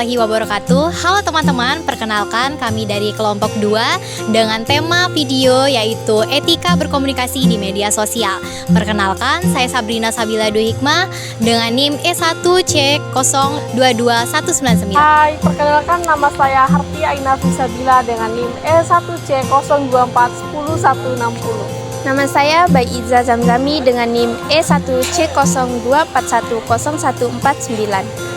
warahmatullahi wabarakatuh. Halo teman-teman, perkenalkan kami dari kelompok 2 dengan tema video yaitu etika berkomunikasi di media sosial. Perkenalkan, saya Sabrina Sabila Dwi Hikmah dengan NIM E1C022199. Hai, perkenalkan nama saya Harti Aina Fisabila dengan NIM E1C04110160. Nama saya Bayi Iza Zamzami dengan NIM E1C02410149.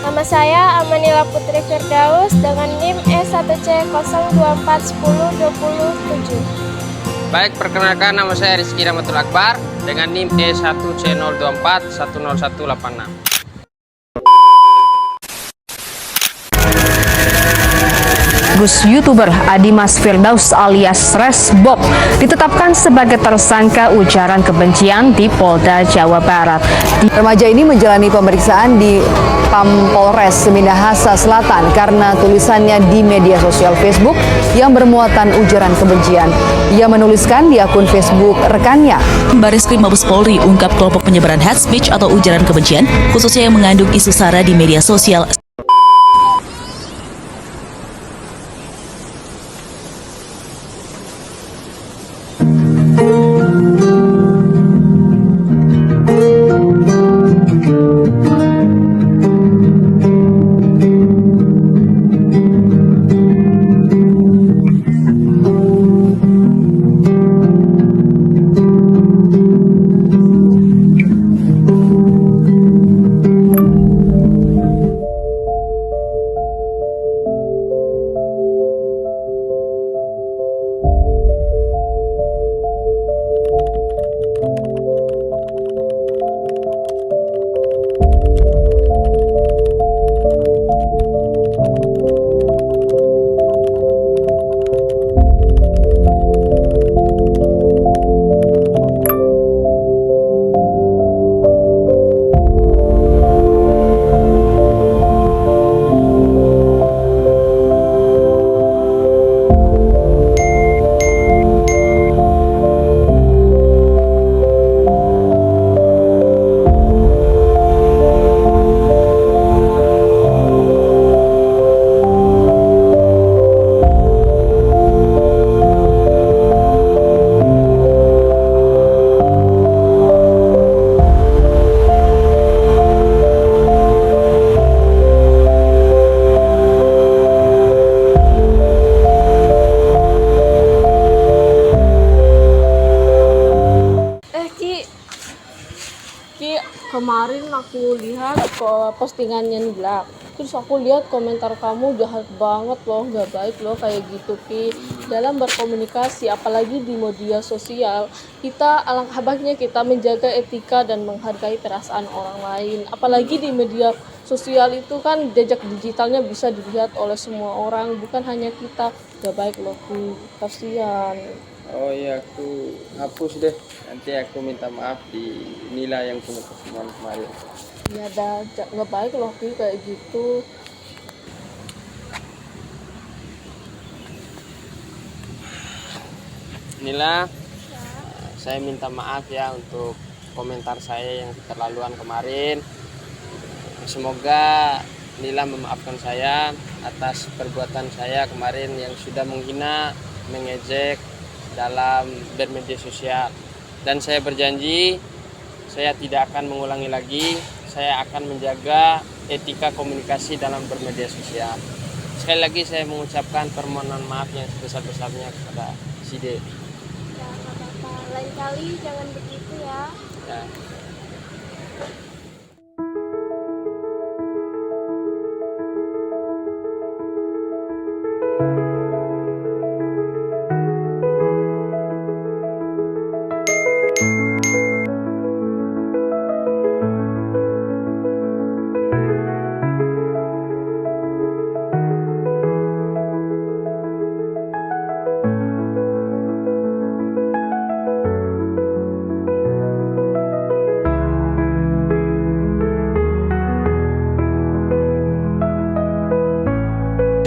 Nama saya Amanila Putri Firdaus dengan NIM E1C04210027. Baik, perkenalkan nama saya Rizky Rahmatul Akbar dengan NIM E1C02410186. YouTuber Adimas Firdaus alias Resbob ditetapkan sebagai tersangka ujaran kebencian di Polda Jawa Barat. Remaja ini menjalani pemeriksaan di Polres Minahasa Selatan karena tulisannya di media sosial Facebook yang bermuatan ujaran kebencian. Ia menuliskan di akun Facebook rekannya. Bareskrim Mabes Polri ungkap kelompok penyebaran hate speech atau ujaran kebencian, khususnya yang mengandung isu sara di media sosial. Kemarin aku lihat postingannya Nila, terus aku lihat komentar kamu jahat banget loh, gak baik loh kayak gitu Ki. Dalam berkomunikasi, apalagi di media sosial, kita alangkah baiknya kita menjaga etika dan menghargai perasaan orang lain. Apalagi di media sosial itu kan jejak digitalnya bisa dilihat oleh semua orang, bukan hanya kita. Gak baik loh Ki, kasihan. Oh iya, aku hapus deh. Nanti aku minta maaf di Nila yang punya postingan kemarin. Ya dah, nggak baik loh Ki kayak gitu. Nila, saya minta maaf ya untuk komentar saya yang keterlaluan kemarin. Semoga Nila memaafkan saya atas perbuatan saya kemarin yang sudah menghina, mengejek dalam bermedia sosial. Dan saya berjanji saya tidak akan mengulangi lagi. Saya akan menjaga etika komunikasi dalam bermedia sosial. Sekali lagi saya mengucapkan permohonan maaf yang sebesar-besarnya kepada Side. Ya, nggak apa-apa. Lain kali jangan begitu ya. Ya.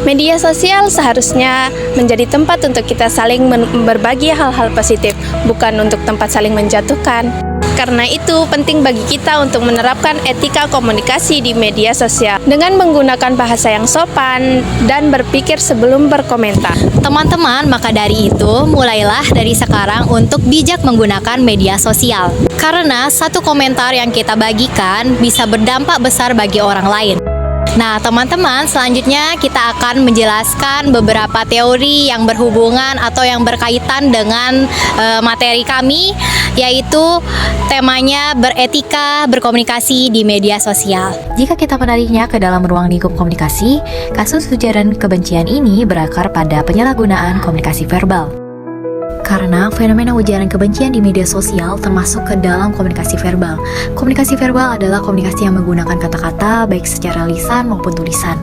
Media sosial seharusnya menjadi tempat untuk kita saling berbagi hal-hal positif, bukan untuk tempat saling menjatuhkan. Karena itu, penting bagi kita untuk menerapkan etika komunikasi di media sosial dengan menggunakan bahasa yang sopan dan berpikir sebelum berkomentar. Teman-teman, maka dari itu, mulailah dari sekarang untuk bijak menggunakan media sosial. Karena satu komentar yang kita bagikan bisa berdampak besar bagi orang lain. Nah, teman-teman, selanjutnya kita akan menjelaskan beberapa teori yang berhubungan atau yang berkaitan dengan materi kami, yaitu temanya beretika berkomunikasi di media sosial. Jika kita menariknya ke dalam ruang lingkup komunikasi, kasus ujaran kebencian ini berakar pada penyalahgunaan komunikasi verbal. Karena fenomena ujaran kebencian di media sosial termasuk ke dalam komunikasi verbal. Komunikasi verbal adalah komunikasi yang menggunakan kata-kata baik secara lisan maupun tulisan.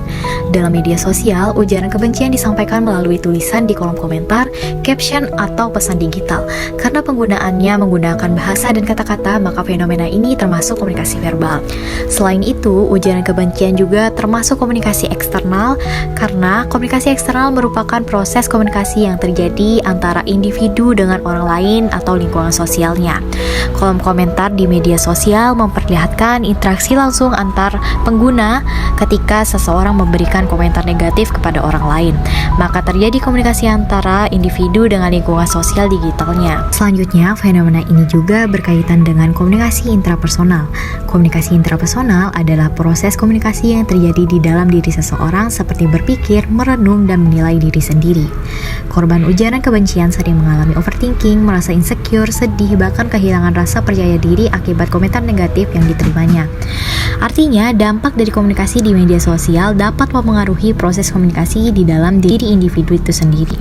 Dalam media sosial, ujaran kebencian disampaikan melalui tulisan di kolom komentar, caption, atau pesan digital. Karena penggunaannya menggunakan bahasa dan kata-kata, maka fenomena ini termasuk komunikasi verbal. Selain itu, ujaran kebencian juga termasuk komunikasi eksternal, karena komunikasi eksternal merupakan proses komunikasi yang terjadi antara individu dengan orang lain atau lingkungan sosialnya. Kolom komentar di media sosial memperlihatkan interaksi langsung antar pengguna ketika seseorang memberikan komentar negatif kepada orang lain. Maka terjadi komunikasi antara individu dengan lingkungan sosial digitalnya. Selanjutnya, fenomena ini juga berkaitan dengan komunikasi intrapersonal. Komunikasi intrapersonal adalah proses komunikasi yang terjadi di dalam diri seseorang seperti berpikir, merenung, dan menilai diri sendiri. Korban ujaran kebencian sering mengalami overthinking, merasa insecure, sedih, bahkan kehilangan rasa percaya diri akibat komentar negatif yang diterimanya. Artinya, dampak dari komunikasi di media sosial dapat mempengaruhi proses komunikasi di dalam diri individu itu sendiri.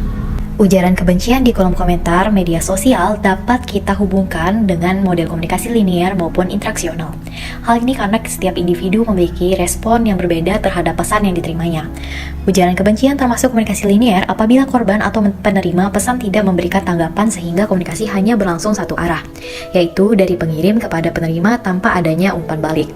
Ujaran kebencian di kolom komentar media sosial dapat kita hubungkan dengan model komunikasi linear maupun interaksional. Hal ini karena setiap individu memiliki respon yang berbeda terhadap pesan yang diterimanya. Ujaran kebencian termasuk komunikasi linear apabila korban atau penerima pesan tidak memberikan tanggapan sehingga komunikasi hanya berlangsung satu arah, yaitu dari pengirim kepada penerima tanpa adanya umpan balik.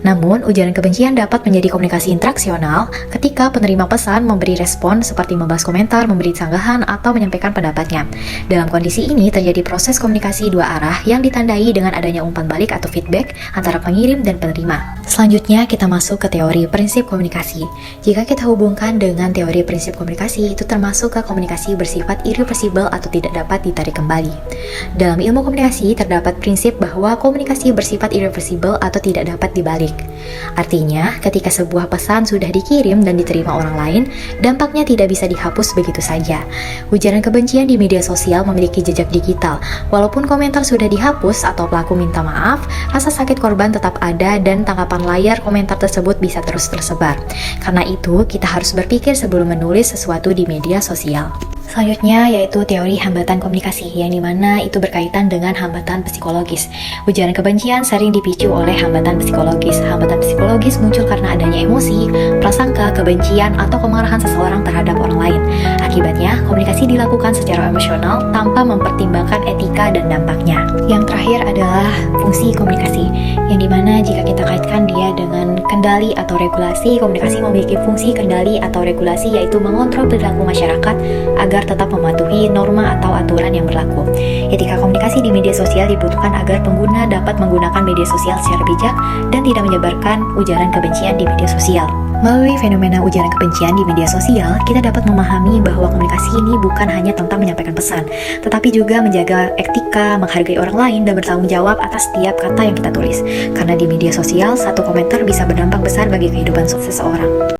Namun, ujaran kebencian dapat menjadi komunikasi interaksional ketika penerima pesan memberi respon seperti membahas komentar, memberi sanggahan, atau menyampaikan pendapatnya. Dalam kondisi ini, terjadi proses komunikasi dua arah yang ditandai dengan adanya umpan balik atau feedback antara pengirim dan penerima. Selanjutnya, kita masuk ke teori prinsip komunikasi. Jika kita hubungkan dengan teori prinsip komunikasi, itu termasuk ke komunikasi bersifat irreversible atau tidak dapat ditarik kembali. Dalam ilmu komunikasi, terdapat prinsip bahwa komunikasi bersifat irreversible atau tidak dapat dibalik. Artinya, ketika sebuah pesan sudah dikirim dan diterima orang lain, dampaknya tidak bisa dihapus begitu saja. Ujaran kebencian di media sosial memiliki jejak digital. Walaupun komentar sudah dihapus atau pelaku minta maaf, rasa sakit korban tetap ada dan tanggapan layar komentar tersebut bisa terus tersebar. Karena itu, kita harus berpikir sebelum menulis sesuatu di media sosial. Selanjutnya yaitu teori hambatan komunikasi, yang dimana itu berkaitan dengan hambatan psikologis. Ujaran kebencian sering dipicu oleh hambatan psikologis. Hambatan psikologis muncul karena adanya emosi, prasangka, kebencian, atau kemarahan seseorang terhadap orang lain. Akibatnya, komunikasi dilakukan secara emosional tanpa mempertimbangkan etika dan dampaknya. Yang terakhir adalah fungsi komunikasi, yang dimana jika kita kaitkan dia dengan kendali atau regulasi, komunikasi memiliki fungsi kendali atau regulasi, yaitu mengontrol perilaku masyarakat agar tetap mematuhi norma atau aturan yang berlaku. Etika komunikasi di media sosial dibutuhkan agar pengguna dapat menggunakan media sosial secara bijak dan tidak menyebarkan ujaran kebencian di media sosial. Melalui fenomena ujaran kebencian di media sosial, kita dapat memahami bahwa komunikasi ini bukan hanya tentang menyampaikan pesan, tetapi juga menjaga etika, menghargai orang lain, dan bertanggung jawab atas setiap kata yang kita tulis. Karena di media sosial, satu komentar bisa berdampak besar bagi kehidupan seseorang.